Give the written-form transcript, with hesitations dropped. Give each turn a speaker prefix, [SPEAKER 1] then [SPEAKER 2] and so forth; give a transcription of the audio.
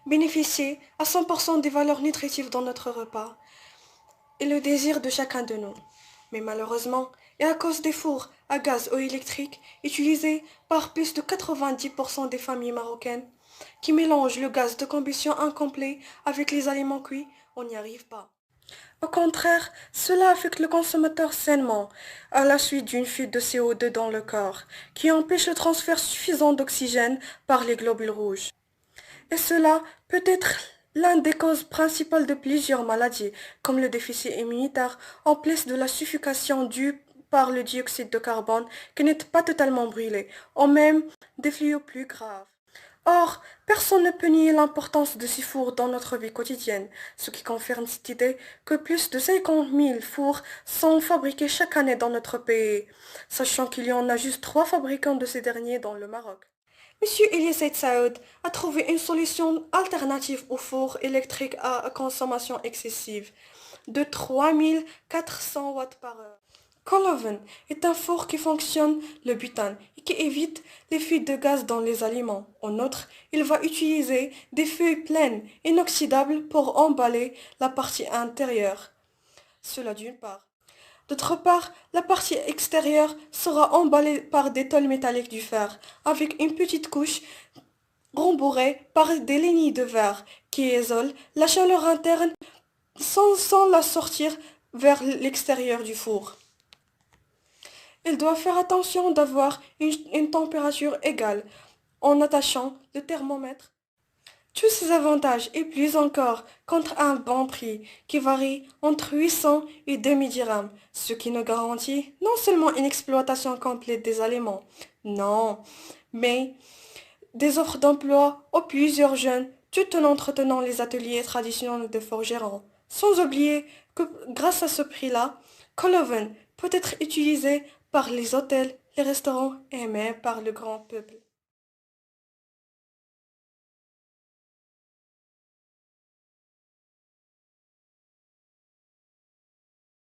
[SPEAKER 1] bénéficier à 100% des valeurs nutritives dans notre repas et le désir de chacun de nous. Mais malheureusement, et à cause des fours à gaz ou électriques utilisés par plus de 90% des familles marocaines, qui mélangent le gaz de combustion incomplet avec les aliments cuits, on n'y arrive pas. Au contraire, cela affecte le consommateur sainement, à la suite d'une fuite de CO2 dans le corps, qui empêche le transfert suffisant d'oxygène par les globules rouges. Et cela peut être l'une des causes principales de plusieurs maladies, comme le déficit immunitaire, en plus de la suffocation due par le dioxyde de carbone qui n'est pas totalement brûlé, ou même des fléaux plus graves. Or, personne ne peut nier l'importance de ces fours dans notre vie quotidienne, ce qui confirme cette idée que plus de 50 000 fours sont fabriqués chaque année dans notre pays, sachant qu'il y en a juste 3 fabricants de ces derniers dans le Maroc. Monsieur Eliezer Saoud a trouvé une solution alternative au four électrique à consommation excessive de 3400 watts par heure. Coloven est un four qui fonctionne le butane et qui évite les fuites de gaz dans les aliments. En outre, il va utiliser des feuilles pleines inoxydables pour emballer la partie intérieure. Cela d'une part. D'autre part, la partie extérieure sera emballée par des tôles métalliques du fer, avec une petite couche rembourrée par des lignes de verre qui isolent la chaleur interne sans la sortir vers l'extérieur du four. Il doit faire attention d'avoir une température égale en attachant le thermomètre. Tous ces avantages et plus encore contre un bon prix qui varie entre 800 et 2000 dirhams, ce qui nous garantit non seulement une exploitation complète des aliments, non, mais des offres d'emploi aux plusieurs jeunes tout en entretenant les ateliers traditionnels de forgerons. Sans oublier que grâce à ce prix-là, Coloven peut être utilisé par les hôtels, les restaurants et même par le grand peuple.